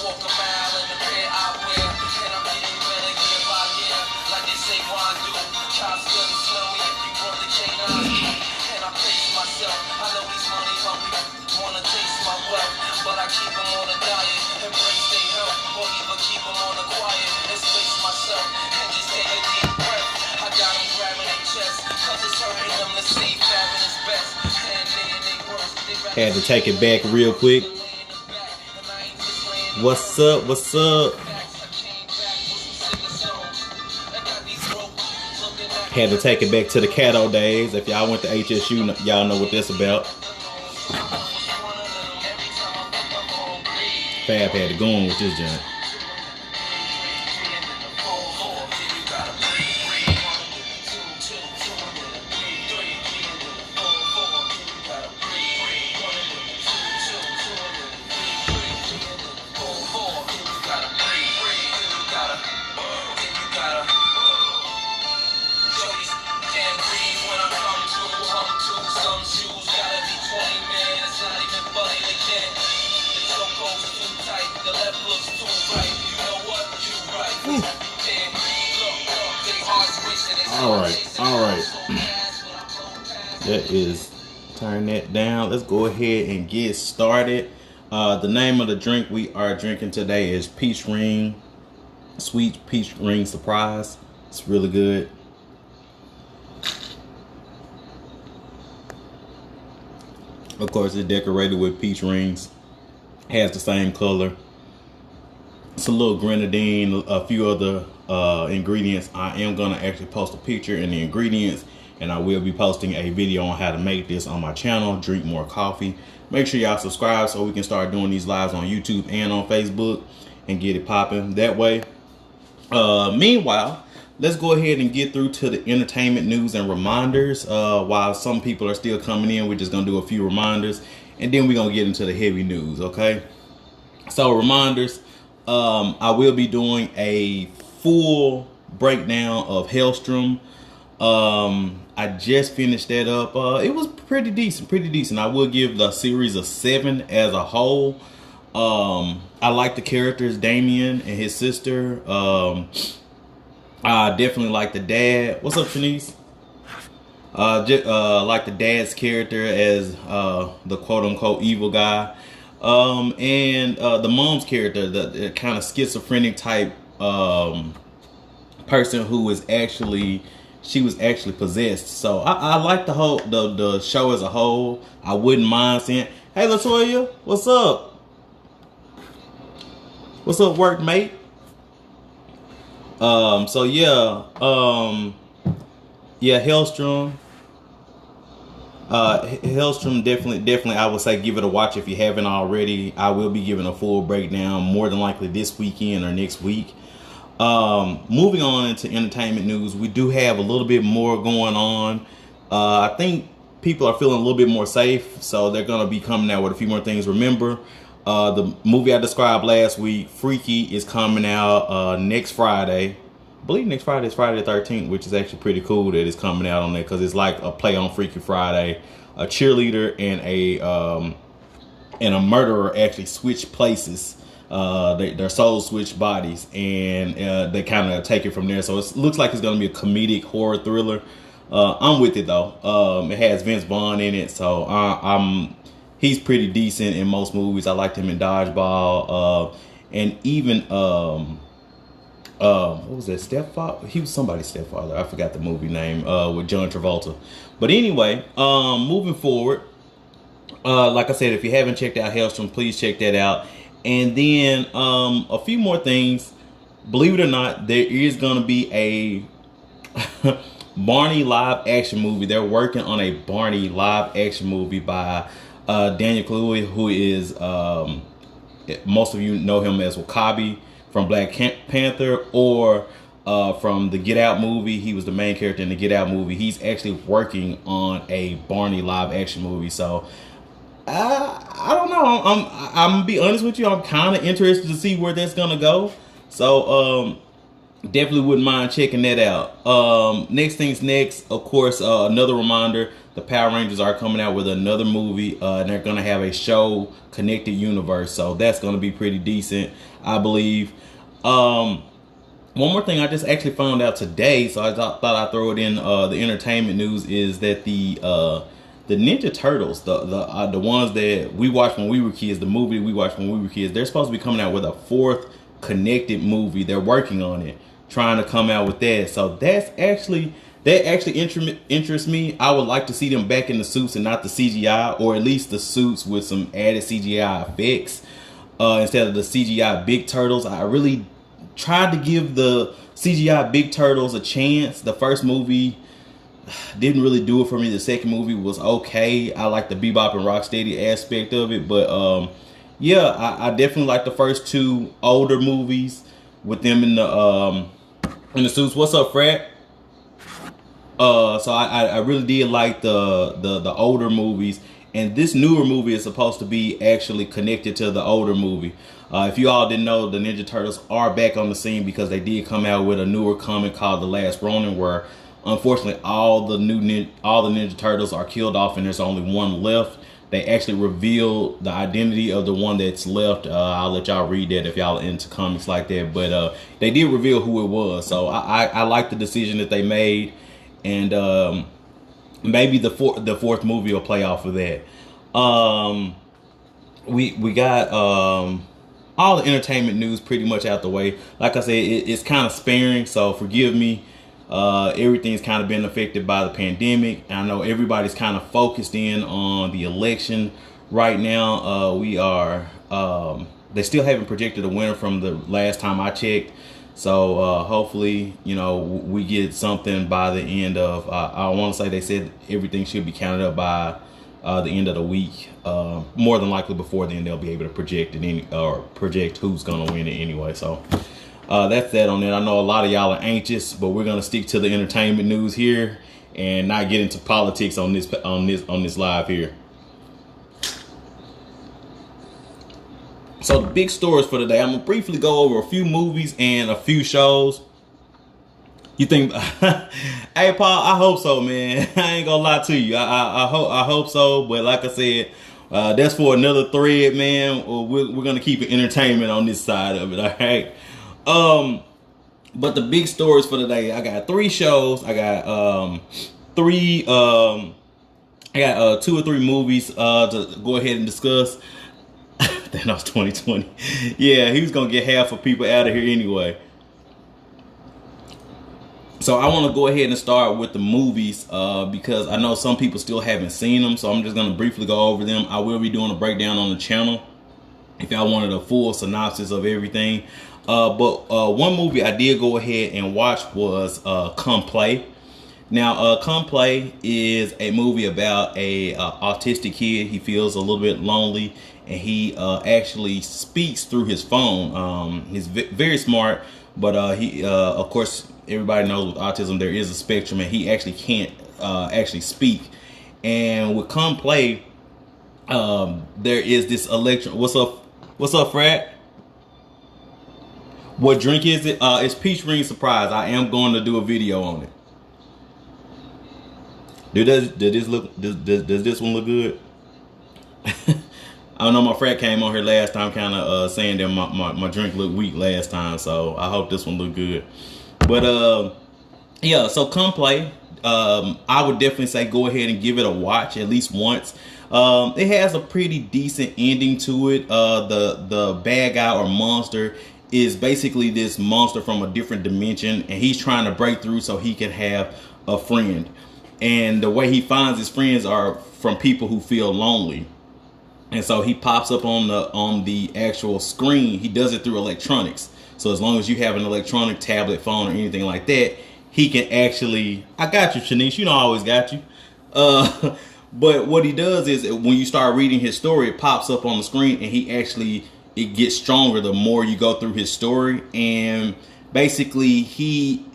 walk a mile in the pair I wear, and I'm getting better year by year. Like they say, Ron do. Cops couldn't smell me if you brought the chain on me. And I pace myself. I know these money hungry wanna taste my wealth, but I keep them on a diet, embrace their health, or even keep them on the quiet and space myself and just take a deep breath. I got them grabbing their chest, cause it's hurting them to see fathom is best. And they worst, they Had to take it back real quick. What's up? What's up? Had to take it back to the Cato days. If y'all went to HSU, y'all know what that's about. Fab had to go on with this joint. All right. That is, turn that down. Let's go ahead and get started. The name of the drink we are drinking today is Peach Ring, Sweet Peach Ring Surprise. It's really good. Of course, it's decorated with peach rings. Has the same color. It's a little grenadine, a few other ingredients. I am gonna actually post a picture and the ingredients, and I will be posting a video on how to make this on my channel, Drink More Coffee. Make sure y'all subscribe so we can start doing these lives on YouTube and on Facebook and get it popping that way. Meanwhile, let's go ahead and get through to the entertainment news and reminders. While some people are still coming in, we're just gonna do a few reminders, and then we're gonna get into the heavy news. Okay, so reminders. I will be doing a full breakdown of Hellstrom. I just finished that up. It was pretty decent. I will give the series a 7 as a whole. I like the characters, Damien and his sister. I definitely like the dad. What's up, Shanice? Like the dad's character as the quote-unquote evil guy. And the mom's character, the kind of schizophrenic type person who was actually, she was actually possessed. So I like the whole the show as a whole. I wouldn't mind seeing. Hey Latoya, what's up? What's up, workmate? So yeah, Hellstrom. Hellstrom, definitely I would say give it a watch if you haven't already. I will be giving a full breakdown more than likely this weekend or next week. Moving on into entertainment news, we do have a little bit more going on. I think people are feeling a little bit more safe, so they're going to be coming out with a few more things. Remember, the movie I described last week, Freaky, is coming out next Friday. I believe next Friday is Friday the 13th, which is actually pretty cool that it's coming out on there, because it's like a play on Freaky Friday. A cheerleader and a murderer actually switch places. Their souls switch bodies, and they kind of take it from there. So it looks like it's going to be a comedic horror thriller. I'm with it though. It has Vince Vaughn in it, so he's pretty decent in most movies. I liked him in Dodgeball, and even what was that, Stepfather? He was somebody's stepfather. I forgot the movie name, with John Travolta. But anyway, moving forward, like I said, if you haven't checked out Hellstrom, please check that out. And then a few more things. Believe it or not, there is going to be a Barney live action movie. They're working on a Barney live action movie by Daniel Kaluuya, who is, most of you know him as W'Kabi from Black Panther, or from the Get Out movie. He was the main character in the Get Out movie. He's actually working on a Barney live action movie. So I don't know. I'm gonna be honest with you. I'm kind of interested to see where that's gonna go. So definitely wouldn't mind checking that out. Next things next, of course, another reminder: the Power Rangers are coming out with another movie, and they're gonna have a show connected universe, so that's gonna be pretty decent, I believe. One more thing I just actually found out today, so I thought I'd throw it in the entertainment news, is that the Ninja Turtles, the ones that we watched when we were kids, the movie we watched when we were kids, they're supposed to be coming out with a fourth connected movie. They're working on it, trying to come out with that. So that actually interests me. I would like to see them back in the suits and not the CGI, or at least the suits with some added CGI effects instead of the CGI big turtles. I really tried to give the CGI big turtles a chance. The first movie didn't really do it for me. The second movie was okay. I like the Bebop and Rocksteady aspect of it, but yeah, I definitely like the first two older movies with them in the suits. What's up, Fred? So I really did like the older movies, and this newer movie is supposed to be actually connected to the older movie. If you all didn't know, the Ninja Turtles are back on the scene because they did come out with a newer comic called The Last Ronin, where unfortunately all the Ninja Turtles are killed off and there's only one left. They actually revealed the identity of the one that's left. I'll let y'all read that if y'all are into comics like that. But they did reveal who it was. So I like the decision that they made. And maybe the fourth movie will play off of that. We got all the entertainment news pretty much out the way. Like I said, it's kind of sparing, so forgive me. Everything's kind of been affected by the pandemic. I know everybody's kind of focused in on the election right now. They still haven't projected a winner from the last time I checked. So hopefully, we get something by the end of, I want to say they said everything should be counted up by the end of the week. More than likely before then they'll be able to project who's going to win it anyway. So that's that on it. I know a lot of y'all are anxious, but we're gonna stick to the entertainment news here and not get into politics on this live here. So the big stories for today, I'm gonna briefly go over a few movies and a few shows. You think? Hey Paul, I hope so, man. I ain't gonna lie to you. I hope so. But like I said, that's for another thread, man. We're gonna keep it entertainment on this side of it. All right. But the big stories for today, I got 3 shows. I got I got 2 or 3 movies to go ahead and discuss. Thanos 2020. Yeah, he was gonna get half of people out of here anyway. So I want to go ahead and start with the movies because I know some people still haven't seen them. So I'm just gonna briefly go over them. I will be doing a breakdown on the channel if y'all wanted a full synopsis of everything. But one movie I did go ahead and watch was Come Play. Now, Come Play is a movie about a autistic kid. He feels a little bit lonely, and he actually speaks through his phone. He's very smart, but he, of course, everybody knows with autism there is a spectrum, and he actually can't actually speak. And with Come Play, there is this electron. What's up, Fred? What drink is it? It's Peach Ring Surprise. I am going to do a video on it. Does this one look good? I don't know, my frat came on here last time kind of saying that my drink looked weak last time, so I hope this one look good. But yeah, so Come Play. I would definitely say go ahead and give it a watch at least once. It has a pretty decent ending to it. The bad guy or monster is basically this monster from a different dimension, and he's trying to break through so he can have a friend. And the way he finds his friends are from people who feel lonely. And so he pops up on the actual screen. He does it through electronics. So as long as you have an electronic tablet, phone, or anything like that, he can actually, I got you, Shanice, you know I always got you. But what he does is when you start reading his story, it pops up on the screen, and it gets stronger the more you go through his story. And basically he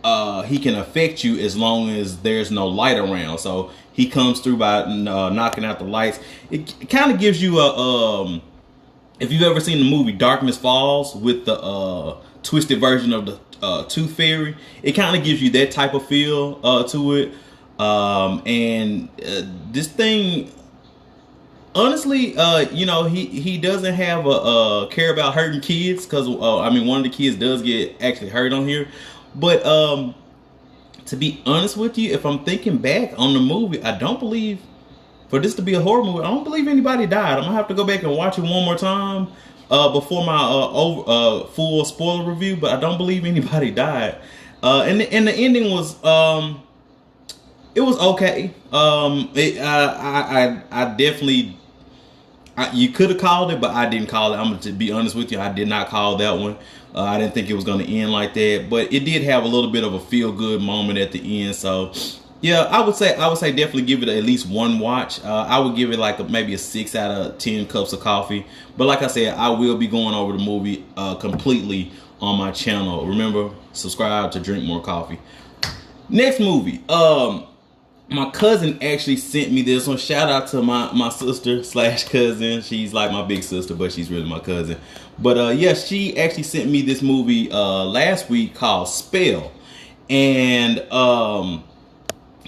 can affect you as long as there's no light around. So he comes through by knocking out the lights. It kind of gives you a if you've ever seen the movie Darkness Falls with the twisted version of the Tooth Fairy. It kind of gives you that type of feel to it. And this thing, honestly, he doesn't have a care about hurting kids, because one of the kids does get actually hurt on here. But to be honest with you, if I'm thinking back on the movie, I don't believe, for this to be a horror movie, I don't believe anybody died. I'm gonna have to go back and watch it one more time before my full spoiler review. But I don't believe anybody died. And the ending was it was okay. I definitely. You could have called it, but I didn't call it. I'm to be honest with you, I did not call that one. I didn't think it was going to end like that, but it did have a little bit of a feel good moment at the end. So, yeah, I would say definitely give it at least one watch. I would give it like maybe a 6 out of 10 cups of coffee. But like I said, I will be going over the movie completely on my channel. Remember, subscribe to Drink More Coffee. Next movie. My cousin actually sent me this one. Shout out to my sister / cousin. She's like my big sister, but she's really my cousin. But yeah, she actually sent me this movie last week called Spell. And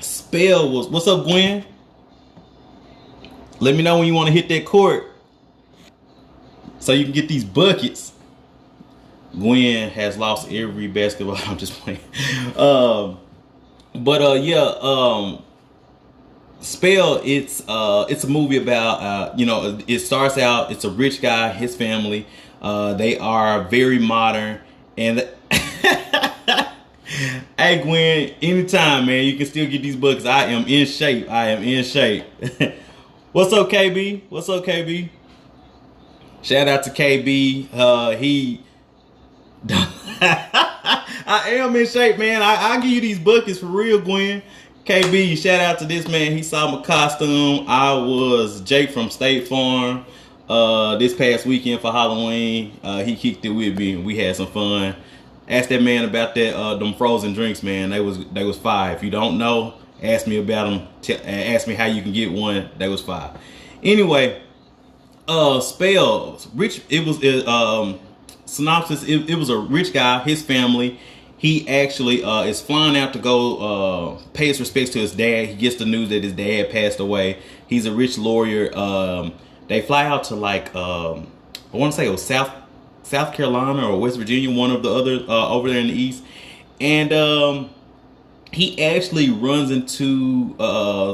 Spell was, what's up, Gwen? Let me know when you want to hit that court so you can get these buckets. Gwen has lost every basketball. I'm just playing. Spell, it's a movie about it starts out, it's a rich guy, his family, they are very modern, and hey Gwen, anytime man, you can still get these books. I am in shape. What's up, KB? Shout out to KB. He I am in shape, man. I'll give you these buckets for real, Gwen. KB, shout out to this man. He saw my costume. I was Jake from State Farm this past weekend for Halloween. He kicked it with me and we had some fun. Ask that man about that them frozen drinks, man. They was fire. If you don't know, ask me about them. Ask me how you can get one. They was fire. Anyway, Spell, rich. It was synopsis. It was a rich guy, his family. He actually is flying out to go pay his respects to his dad. He gets the news that his dad passed away. He's a rich lawyer. They fly out to I want to say it was South Carolina or West Virginia, one of the other over there in the east. And he actually runs into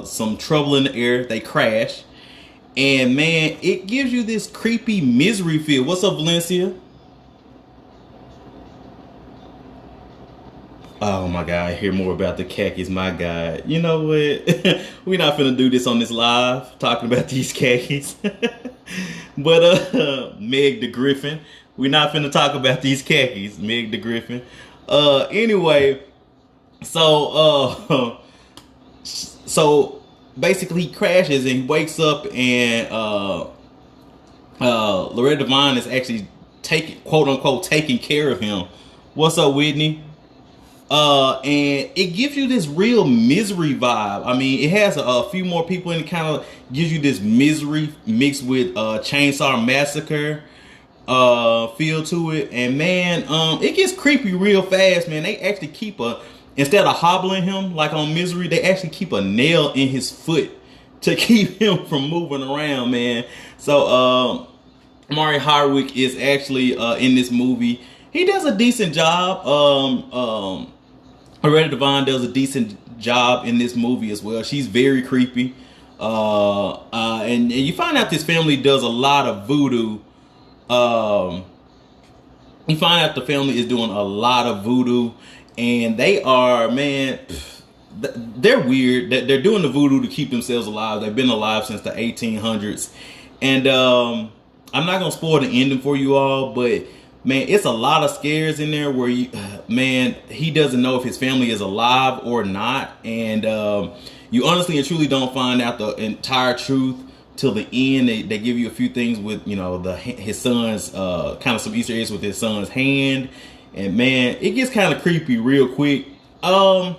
some trouble in the air. They crash. And man, it gives you this creepy misery feel. What's up, Valencia? Oh my God, hear more about the khakis, my God. You know what? We're not finna do this on this live, talking about these khakis. But Meg the Griffin, we're not finna talk about these khakis, Meg the Griffin. Anyway, so basically he crashes and he wakes up and Loretta Devine is actually quote unquote taking care of him. What's up, Whitney? And it gives you this real misery vibe. I mean, it has a few more people and it kind of gives you this misery mixed with Chainsaw Massacre feel to it. And man, it gets creepy real fast, man. They actually keep instead of hobbling him like on Misery, they actually keep a nail in his foot to keep him from moving around, man. So Mari Hardwick is actually in this movie. He does a decent job. Loretta Devine does a decent job in this movie as well. She's very creepy. And you find out this family does a lot of voodoo. You find out the family is doing a lot of voodoo. And they are, man, they're weird. They're doing the voodoo to keep themselves alive. They've been alive since the 1800s. And I'm not going to spoil the ending for you all, but man, it's a lot of scares in there where he doesn't know if his family is alive or not. And you honestly and truly don't find out the entire truth till the end. They give you a few things with, his son's, kind of some Easter eggs with his son's hand. And man, it gets kind of creepy real quick. I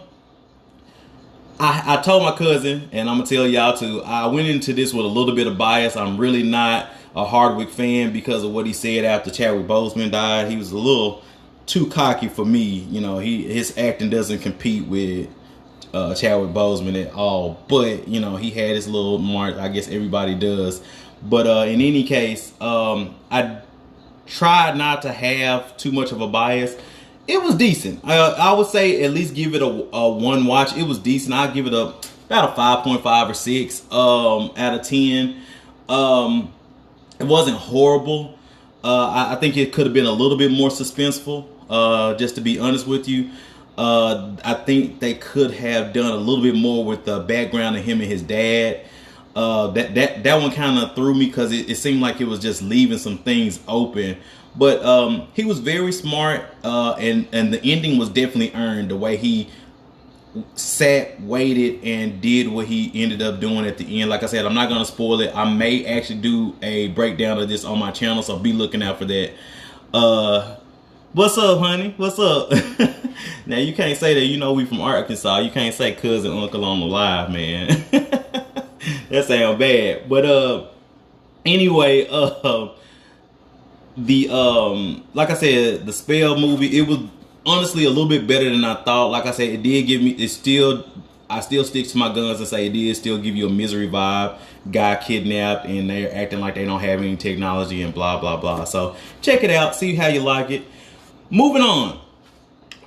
told my cousin, and I'm going to tell y'all too, I went into this with a little bit of bias. I'm really not a Hardwick fan because of what he said after Chadwick Boseman died. He was a little too cocky for me. You know, his acting doesn't compete with Chadwick Boseman at all. But you know, he had his little mark. I guess everybody does. But in any case, I tried not to have too much of a bias. It was decent. I would say at least give it a one watch. It was decent. I'd give it about a 5.5 or 6 out of 10. It wasn't horrible. I think it could have been a little bit more suspenseful. Just to be honest with you, I think they could have done a little bit more with the background of him and his dad. That one kind of threw me because it seemed like it was just leaving some things open. But he was very smart, and the ending was definitely earned. The way he sat, waited, and did what he ended up doing at the end. Like I said, I'm not going to spoil it. I may actually do a breakdown of this on my channel, so be looking out for that. What's up, honey? What's up? Now, you can't say that, you know, we from Arkansas. You can't say cousin, uncle on the live, man. That sounds bad. But anyway, like I said, the Spell movie, it was honestly a little bit better than I thought. Like I said, it did give me, I still stick to my guns and say it did still give you a Misery vibe. Guy kidnapped and they're acting like they don't have any technology and blah blah blah. So check it out, see how you like it. Moving on,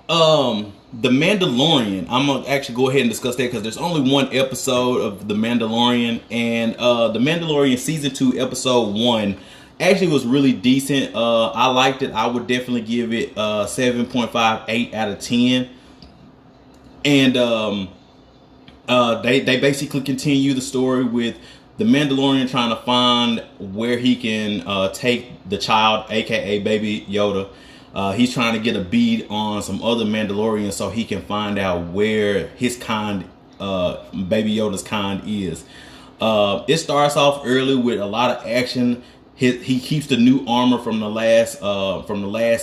The Mandalorian. I'm gonna actually go ahead and discuss that because there's only one episode of The Mandalorian, and The Mandalorian season 2 episode 1 actually was really decent. I liked it. I would definitely give it 7.58 out of 10. And they basically continue the story with the Mandalorian trying to find where he can take the child, aka Baby Yoda. He's trying to get a bead on some other Mandalorians so he can find out where his kind, Baby Yoda's kind, is. It starts off early with a lot of action. He keeps the new armor from the last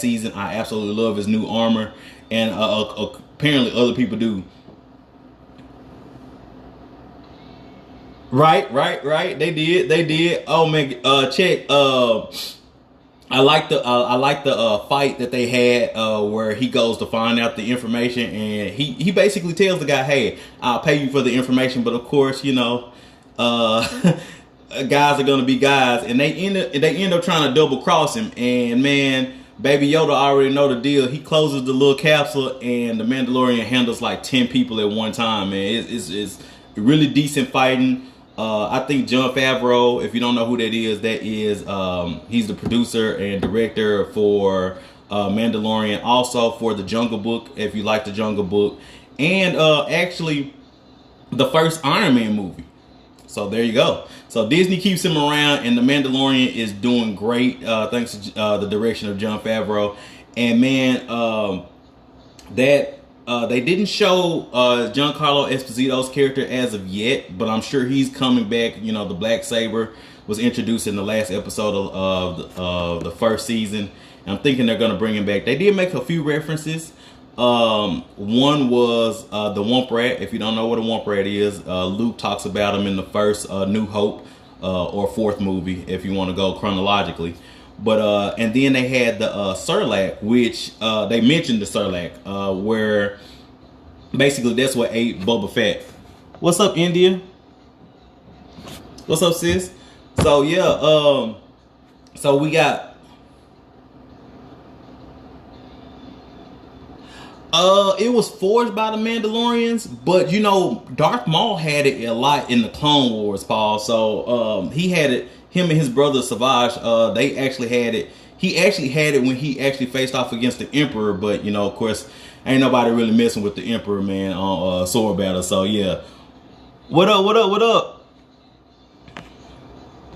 season. I absolutely love his new armor, and apparently other people do. Right. They did. Oh man, check. I like the fight that they had where he goes to find out the information, and he basically tells the guy, "Hey, I'll pay you for the information," but of course, you know, guys are gonna be guys, and they end up trying to double cross him. And man, Baby Yoda already know the deal. He closes the little capsule, and the Mandalorian handles like 10 people at one time. Man, it's really decent fighting. I think Jon Favreau, if you don't know who that is, he's the producer and director for Mandalorian, also for the Jungle Book, if you like the Jungle Book, and actually the first Iron Man movie. So there you go. So Disney keeps him around, and the Mandalorian is doing great thanks to the direction of Jon Favreau. And man, they didn't show Giancarlo Esposito's character as of yet, but I'm sure he's coming back. You know, the Black Saber was introduced in the last episode of the first season, and I'm thinking they're going to bring him back. They did make a few references. One was the Womp Rat. If you don't know what a Womp Rat is, Luke talks about him in the first New Hope or fourth movie, if you want to go chronologically. But and then they had the Sarlacc, which they mentioned the Sarlacc, where basically that's what ate Boba Fett. What's up, India? What's up, sis? So yeah, so we got it was forged by the Mandalorians, but you know, Darth Maul had it a lot in the Clone Wars, Paul. So he had it. Him and his brother Savage, they actually had it. He actually had it when he actually faced off against the Emperor, but you know, of course, ain't nobody really messing with the Emperor, man, on sword battle. So yeah, what up?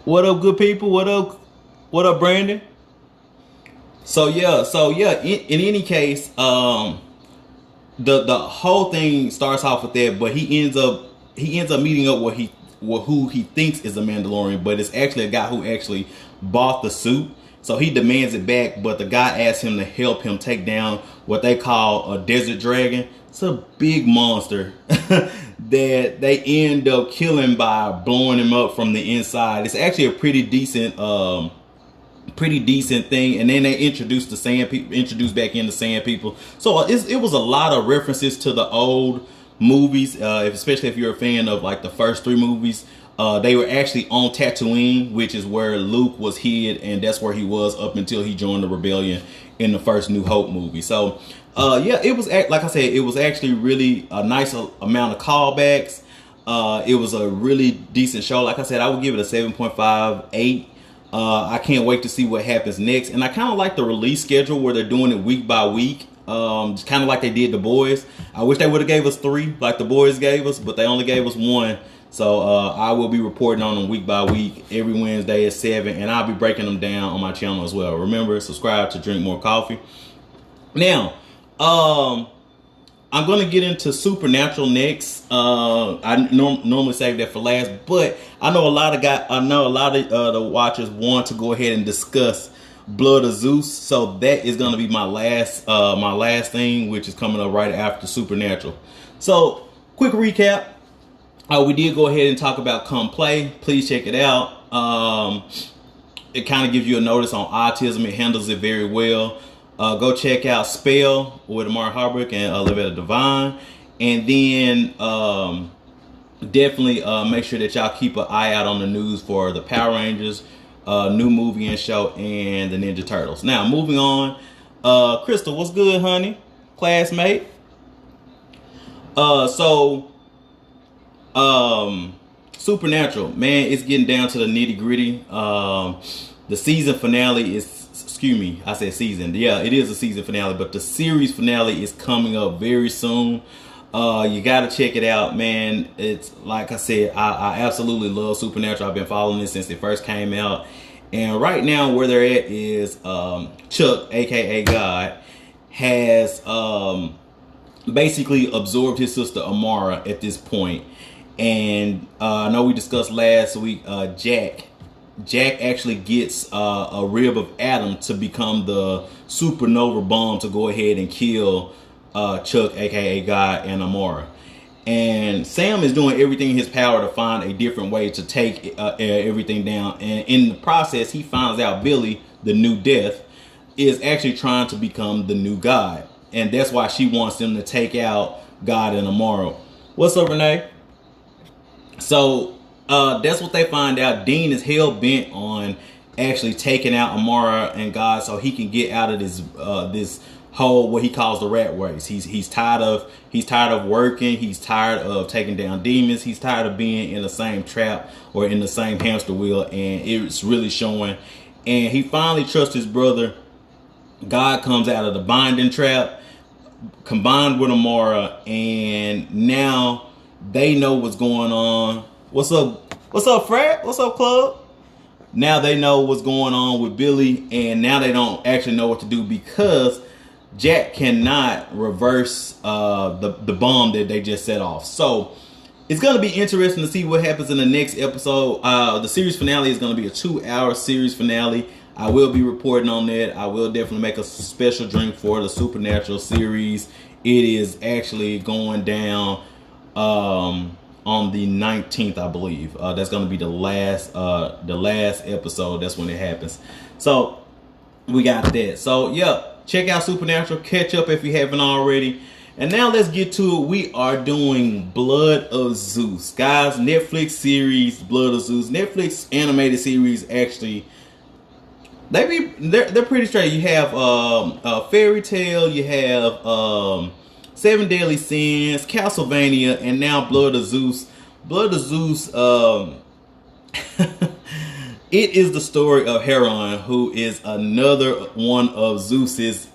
What up, good people? What up, Brandon? So yeah. In any case, the whole thing starts off with that, but he ends up meeting up who he thinks is a Mandalorian, but it's actually a guy who actually bought the suit. So he demands it back, but the guy asks him to help him take down what they call a desert dragon. It's a big monster that they end up killing by blowing him up from the inside. It's actually a pretty decent pretty decent thing. And then they introduced the Sand People, introduced back in the Sand People. So it was a lot of references to the old movies, especially if you're a fan of like the first three movies. They were actually on Tatooine, which is where Luke was hid, and that's where he was up until he joined the rebellion in the first New Hope movie. So yeah, it was like I said, it was actually really a nice amount of callbacks. It was a really decent show. Like I said, I would give it a 7.58. I can't wait to see what happens next. And I kind of like the release schedule where they're doing it week by week. Just kind of like they did The Boys. I wish they would have gave us 3 like The Boys gave us, but they only gave us 1. So I will be reporting on them week by week every Wednesday at 7. And I'll be breaking them down on my channel as well. Remember, subscribe to Drink More Coffee. Now, I'm going to get into Supernatural next. I normally save that for last, but I know a lot of the watchers want to go ahead and discuss Blood of Zeus. So that is going to be my last thing, which is coming up right after Supernatural. So quick recap. We did go ahead and talk about Come Play. Please check it out. It kind of gives you a notice on autism. It handles it very well. Go check out Spell with Amari Harbrick and Olivia Devine. And then definitely make sure that y'all keep an eye out on the news for the Power Rangers, new movie and show, and the Ninja Turtles. Now, moving on. Crystal, what's good, honey? Classmate? Supernatural, man, it's getting down to the nitty gritty. The season finale is, excuse me, I said season. Yeah, it is a season finale, but the series finale is coming up very soon. You gotta check it out, man. It's like I said, I absolutely love Supernatural. I've been following it since it first came out. And right now where they're at is Chuck, aka God, has basically absorbed his sister Amara at this point. And I know we discussed last week, Jack actually gets a rib of Adam to become the supernova bomb to go ahead and kill Chuck, aka God, and Amara. And Sam is doing everything in his power to find a different way to take everything down. And in the process, he finds out Billy, the new Death, is actually trying to become the new God. And that's why she wants them to take out God and Amara. What's up, Renee? So that's what they find out. Dean is hell bent on actually taking out Amara and God so he can get out of this whole what he calls the rat race. He's tired of working. He's tired of taking down demons. He's tired of being in the same trap or in the same hamster wheel, and it's really showing. And he finally trusts his brother. God comes out of the binding trap, combined with Amara, and now they know what's going on. What's up? What's up, Fred? What's up, Club? Now they know what's going on with Billy, and now they don't actually know what to do because Jack cannot reverse the bomb that they just set off. So it's going to be interesting to see what happens in the next episode. The series finale is going to be a 2-hour series finale. I will be reporting on that. I will definitely make a special drink for the Supernatural series. It is actually going down on the 19th, I believe. That's going to be the last episode. That's when it happens. So we got that. So yeah, check out Supernatural. Catch up if you haven't already. And now let's get to it. We are doing Blood of Zeus, guys. Netflix series Blood of Zeus. Netflix animated series. Actually, they're pretty straight. You have Fairy Tale. You have 7 Deadly Sins, Castlevania, and now Blood of Zeus. Blood of Zeus, it is the story of Heron, who is another one of Zeus's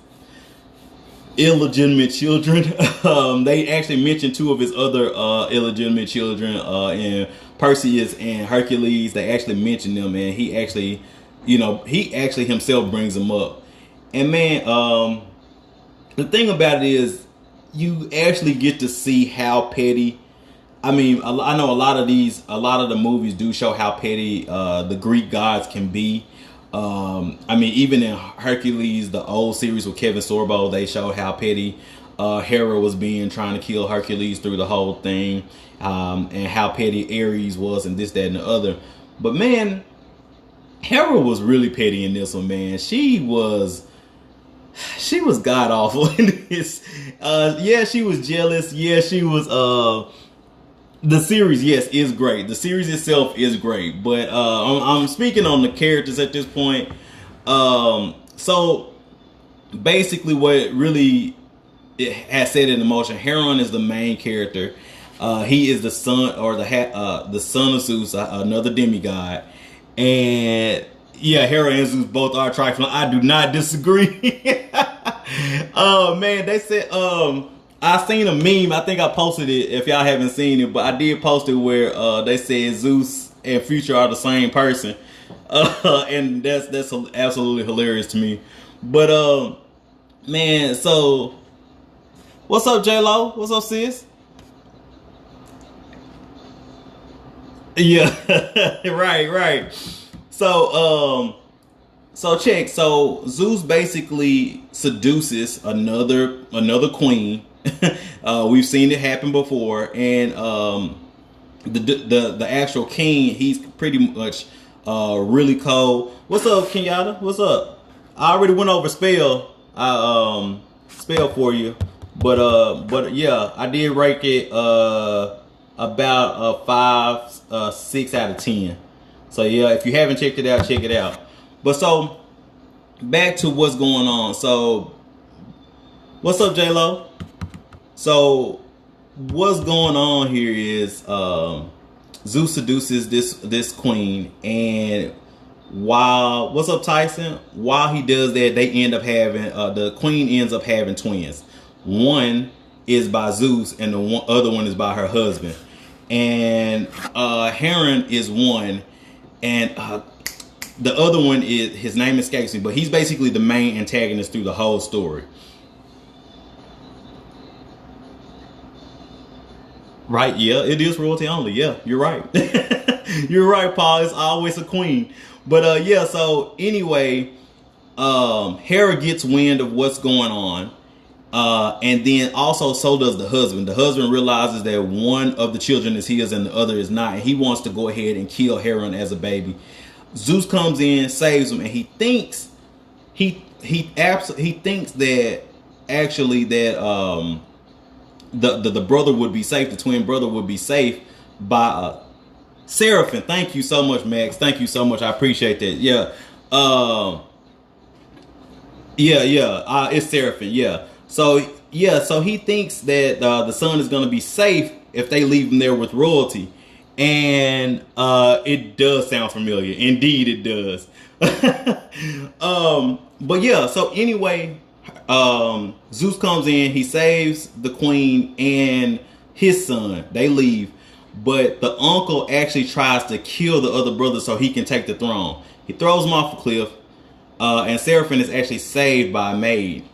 illegitimate children. They actually mentioned 2 of his other illegitimate children in Perseus and Hercules. They actually mentioned them, and he actually himself brings them up. And man, the thing about it is, you actually get to see how petty. I mean, I know a lot of the movies do show how petty the Greek gods can be. I mean, even in Hercules, the old series with Kevin Sorbo, they showed how petty Hera was being, trying to kill Hercules through the whole thing, and how petty Ares was, and this, that, and the other. But man, Hera was really petty in this one, man. She was god awful in this. Yeah, she was jealous. Yeah, she was. The series, yes, is great. The series itself is great, but I'm speaking on the characters at this point. So basically, what really it has set it in motion. Heron is the main character. He is the son or the son of Zeus, another demigod, and yeah, Hera and Zeus both are trifling. I do not disagree. Oh man, they said I seen a meme. I think I posted it. If y'all haven't seen it, but I did post it where they said Zeus and Future are the same person, and that's absolutely hilarious to me. But man, so what's up, J Lo? What's up, sis? Yeah, right. So check. So Zeus basically seduces another queen. We've seen it happen before, and the actual king, he's pretty much really cold. What's up, Kenyatta? What's up? I already went over spell for you, but yeah, I did rank it about 5 6 out of 10. So yeah, if you haven't checked it out, check it out. But so back to what's going on. So what's up, J Lo? So what's going on here is Zeus seduces this queen, and while what's up, Tyson? While he does that, they end up having the queen ends up having twins. One is by Zeus, and the other one is by her husband. And Heron is one, and the other one is, his name escapes me, but he's basically the main antagonist through the whole story. Right, yeah, it is royalty only. Yeah, you're right. You're right, Paul. It's always a queen. But yeah, so anyway, Hera gets wind of what's going on. And then also so does the husband. The husband realizes that one of the children is his and the other is not. And he wants to go ahead and kill Heron as a baby. Zeus comes in, saves him, and he thinks he thinks that actually that the brother would be safe, the twin brother would be safe by Seraphim. Thank you so much, Max. Thank you so much. I appreciate that. Yeah. It's Seraphim. Yeah. So he thinks that the son is going to be safe if they leave him there with royalty. And it does sound familiar. Indeed, it does. But yeah, so anyway, Zeus comes in, he saves the queen and his son. They leave, but the uncle actually tries to kill the other brother so he can take the throne. He throws him off a cliff, and Seraphim is actually saved by a maid.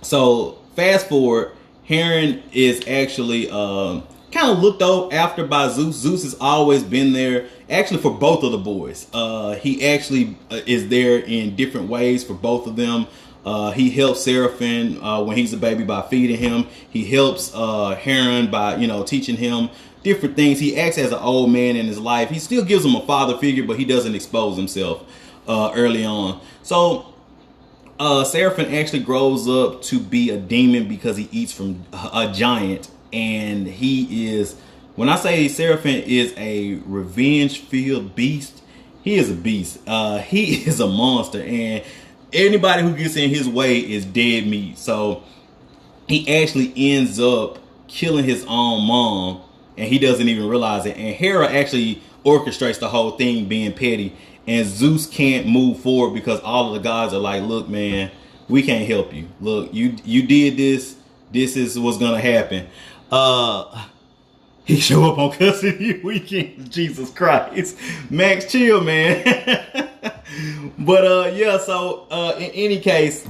So fast forward, Heron is actually kind of looked after by Zeus. Zeus has always been there, actually, for both of the boys. He actually is there in different ways for both of them. He helps Seraphim when he's a baby by feeding him. He helps Heron by, teaching him different things. He acts as an old man in his life. He still gives him a father figure, but he doesn't expose himself early on. So Seraphim actually grows up to be a demon because he eats from a giant. And he is, when I say Seraphim is a revenge-filled beast, he is a beast. He is a monster. And anybody who gets in his way is dead meat. So he actually ends up killing his own mom, and he doesn't even realize it. And Hera actually orchestrates the whole thing, being petty. And Zeus can't move forward because all of the gods are like, look, man, we can't help you. Look, you did this. This is what's going to happen. He show up on custody weekend. Jesus Christ. Max, chill, man. But yeah, so in any case,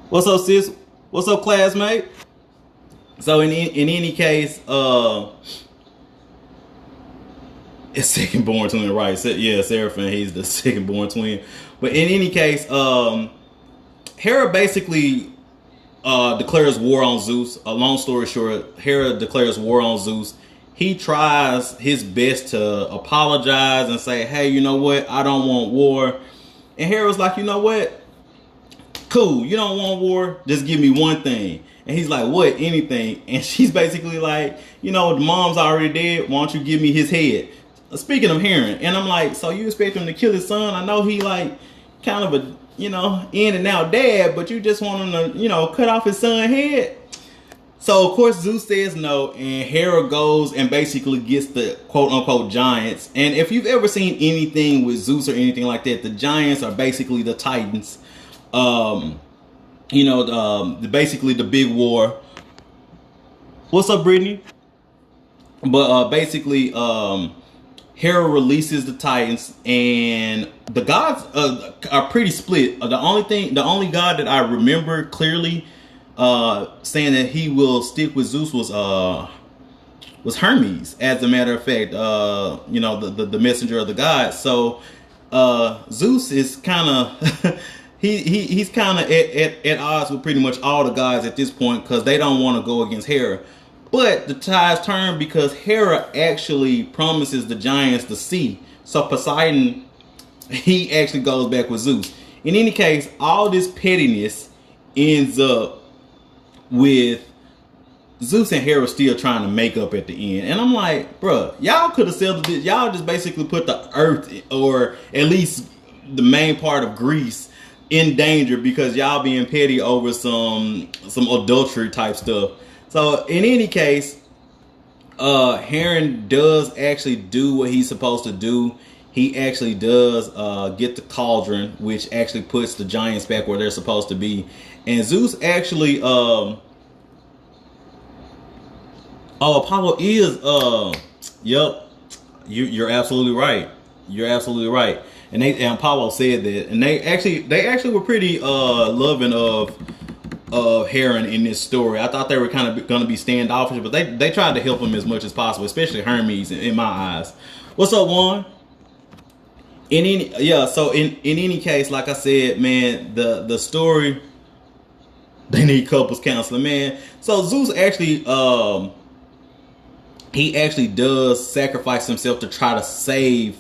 what's up, sis? What's up, classmate? So in any case, it's second born twin, right? Yeah, Seraphim, he's the second born twin. But in any case, Hera basically declares war on Zeus. A long story short, Hera declares war on Zeus, he tries his best to apologize and say, hey, you know what? I don't want war. And Hera's like, you know what? Cool, you don't want war, just give me one thing. And he's like, what? Anything. And she's basically like, you know, the mom's already dead, why don't you give me his head? Speaking of Heron. And I'm like, so you expect him to kill his son? I know he like kind of a, you know, in and out dad, but you just want him to, you know, cut off his son's head? So of course Zeus says no, and Hera goes and basically gets the quote unquote giants. And if you've ever seen anything with Zeus or anything like that, the giants are basically the Titans. You know, basically the big war. What's up, Brittany? But basically, Hera releases the Titans, and the gods are pretty split. The only god that I remember clearly saying that he will stick with Zeus was Hermes. As a matter of fact, you know, the messenger of the gods. So Zeus is kind of he's kind of at odds with pretty much all the gods at this point, because they don't want to go against Hera. But the tides turn because Hera actually promises the giants the sea. So Poseidon, he actually goes back with Zeus. In any case, all this pettiness ends up with Zeus and Hera still trying to make up at the end. And I'm like, bruh, y'all could have settled this. Y'all just basically put the earth, or at least the main part of Greece, in danger because y'all being petty over some adultery type stuff. So in any case, Heron does actually do what he's supposed to do. He actually does get the cauldron, which actually puts the giants back where they're supposed to be. And Zeus actually, Apollo is, yep, you're absolutely right. You're absolutely right. And Apollo said that, and they actually were pretty loving of Heron in this story. I thought they were kind of going to be standoffish, but they tried to help him as much as possible, especially Hermes in my eyes. What's up, Juan? So in any case, like I said, man, the story, they need couples counseling, man. So Zeus actually he actually does sacrifice himself to try to save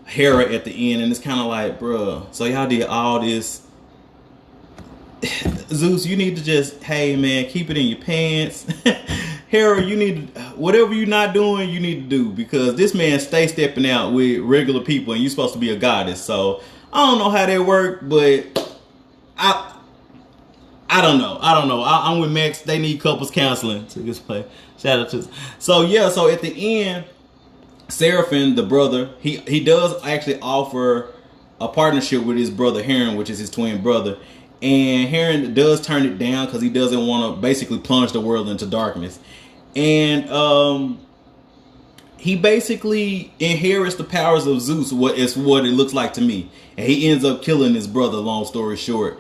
Hera at the end, and it's kind of like, bruh, so y'all did all this. Zeus, you need to just, hey man, keep it in your pants. Hera, you need to, whatever you're not doing, you need to do, because this man stay stepping out with regular people, and you're supposed to be a goddess. So I don't know how that worked, but I don't know. I'm with Max. They need couples counseling to this play. Shout out to. So yeah, so at the end, Seraphim, the brother, he does actually offer a partnership with his brother Heron, which is his twin brother. And Heron does turn it down because he doesn't want to basically plunge the world into darkness. And he basically inherits the powers of Zeus, what it looks like to me. And he ends up killing his brother, long story short.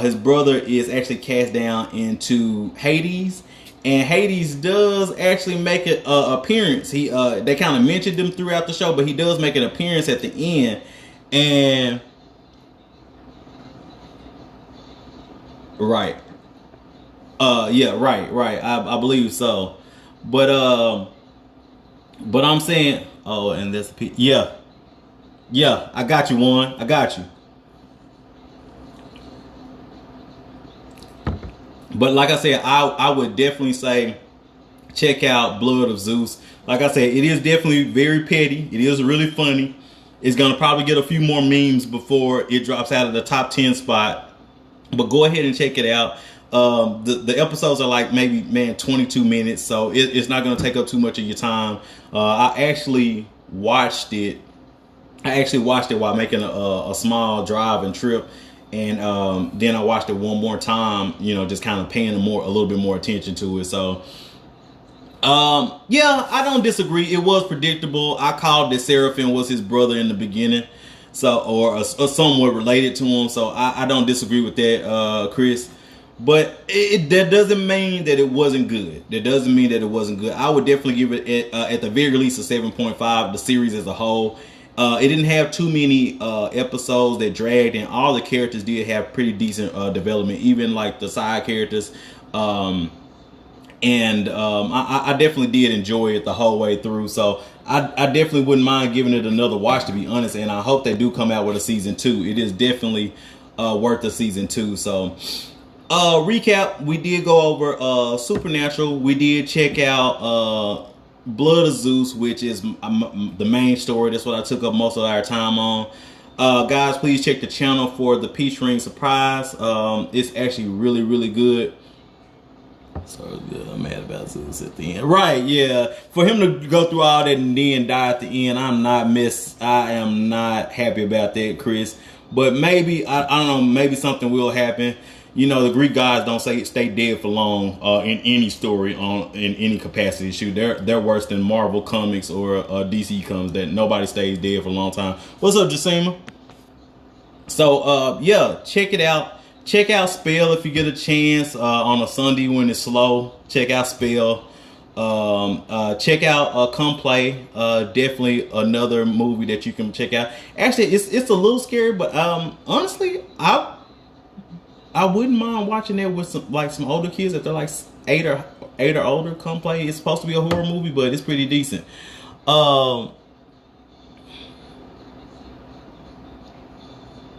His brother is actually cast down into Hades. And Hades does actually make an appearance. They kind of mentioned him throughout the show, but he does make an appearance at the end. And right. Yeah, right. I believe so. But I'm saying, oh, and that's yeah. I got you, Juan. I got you. But like I said, I would definitely say check out Blood of Zeus. Like I said, it is definitely very petty. It is really funny. It's gonna probably get a few more memes before it drops out of the top 10 spot. But go ahead and check it out. The episodes are like maybe 22 minutes, so it's not gonna take up too much of your time. I actually watched it while making a small drive and trip. And then I watched it one more time, just kind of paying a little bit more attention to it. So, yeah, I don't disagree. It was predictable. I called that Seraphim was his brother in the beginning, or somewhat related to him. So I don't disagree with that, Chris. But that doesn't mean that it wasn't good. I would definitely give it at the very least a 7.5. The series as a whole. It didn't have too many episodes that dragged, and all the characters did have pretty decent development. Even like the side characters, and I definitely did enjoy it the whole way through. So I definitely wouldn't mind giving it another watch, to be honest. And I hope they do come out with a season 2. It is definitely worth a season 2. So recap: we did go over Supernatural. We did check out Blood of Zeus, which is the main story. That's what I took up most of our time on. Guys, please check the channel for the Peach Ring Surprise. It's actually really, really good. So good. I'm mad about Zeus at the end. Right, yeah. For him to go through all that and then die at the end, I am not happy about that, Chris. But maybe, I don't know, maybe something will happen. You know, the Greek gods don't stay dead for long in any story in any capacity. Shoot, they're worse than Marvel comics or DC comics, that nobody stays dead for a long time. What's up, Jasima? So yeah, check it out. Check out Spell if you get a chance on a Sunday when it's slow. Check out Spell. Check out Come Play. Definitely another movie that you can check out. Actually, it's a little scary, but honestly, I wouldn't mind watching it with some older kids if they're like eight or older. Come Play. It's supposed to be a horror movie, but it's pretty decent.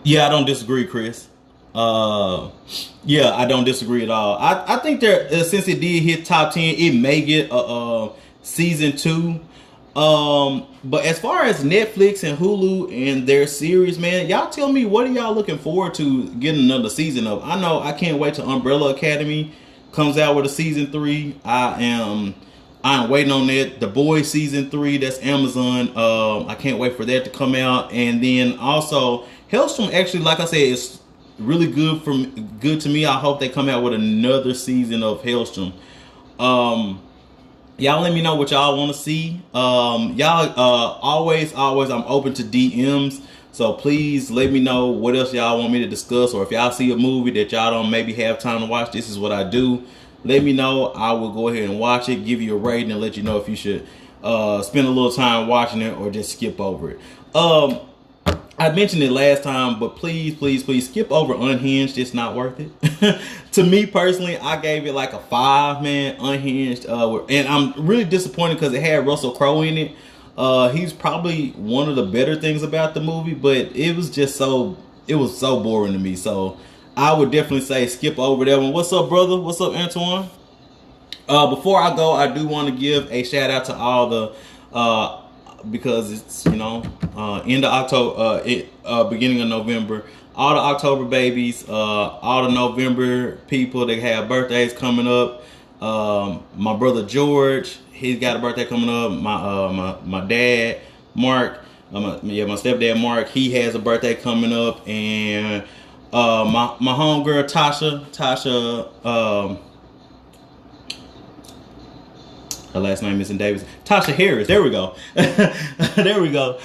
Yeah, I don't disagree, Chris. Yeah, I don't disagree at all. I think there, since it did hit top 10, it may get a season 2. But as far as Netflix and Hulu and their series, man, y'all tell me, what are y'all looking forward to getting another season of? I know I can't wait till Umbrella Academy comes out with a season 3. I'm waiting on that. The Boys season 3, that's Amazon. I can't wait for that to come out. And then also Hellstrom, actually, like I said, is really good to me. I hope they come out with another season of Hellstrom. Y'all let me know what y'all want to see. Y'all always I'm open to DMs, so please let me know what else y'all want me to discuss, or if y'all see a movie that y'all don't maybe have time to watch, this is what I do. Let me know. I will go ahead and watch it, give you a rating, and let you know if you should spend a little time watching it or just skip over it. I mentioned it last time, but please skip over Unhinged. It's not worth it. To me personally, I gave it like a 5, man. Unhinged, and I'm really disappointed because it had Russell Crowe in it. He's probably one of the better things about the movie, but it was so boring to me. So I would definitely say skip over that one. What's up, brother? What's up, Antoine? Before I go, I do want to give a shout out to all the because it's, you know, end of October, beginning of November, all the October babies, all the November people that have birthdays coming up. My brother George, he's got a birthday coming up. My dad Mark, my stepdad Mark, he has a birthday coming up. And my homegirl Tasha, her last name isn't Davis. Tasha Harris. There we go. There we go.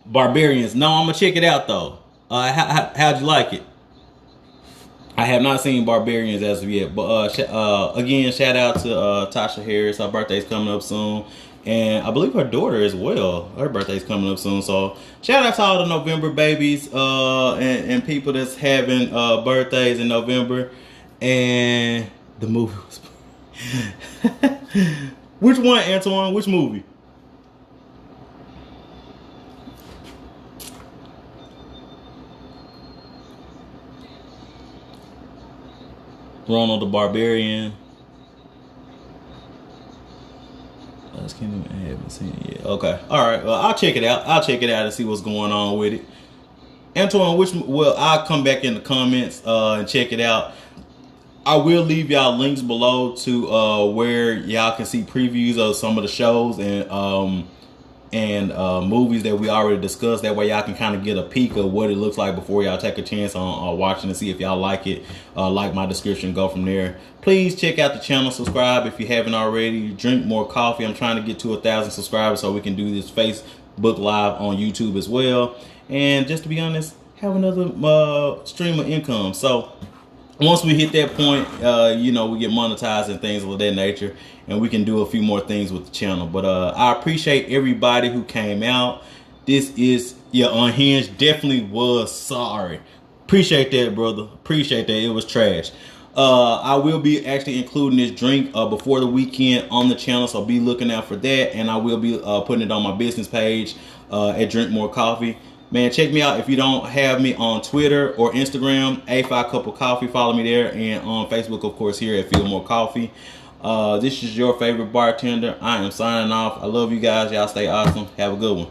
Barbarians. No, I'm gonna check it out though. How'd you like it? I have not seen Barbarians as of yet, but again, shout out to Tasha Harris. Her birthday's coming up soon, and I believe her daughter as well. Her birthday's coming up soon. So shout out to all the November babies and people that's having birthdays in November. And the movie was. Which one, Antoine? Which movie? Ronald the Barbarian. I haven't seen it yet. Okay. All right. Well, I'll check it out. I'll check it out and see what's going on with it. Antoine, I'll come back in the comments and check it out. I will leave y'all links below to where y'all can see previews of some of the shows and movies that we already discussed. That way y'all can kind of get a peek of what it looks like before y'all take a chance on watching and see if y'all like it. Like my description, go from there. Please check out the channel, subscribe if you haven't already. Drink more coffee. I'm trying to get to 1,000 subscribers so we can do this Facebook Live on YouTube as well. And just to be honest, have another stream of income. So once we hit that point, you know, we get monetized and things of that nature, and we can do a few more things with the channel. But I appreciate everybody who came out. This is Unhinged. Definitely was sorry. Appreciate that, brother. Appreciate that. It was trash. I will be actually including this drink before the weekend on the channel, so be looking out for that. And I will be putting it on my business page at Drink More Coffee. Man, check me out if you don't have me on Twitter or Instagram, A5 Cup of Coffee. Follow me there, and on Facebook, of course, here at Feel More Coffee. This is your favorite bartender. I am signing off. I love you guys. Y'all stay awesome. Have a good one.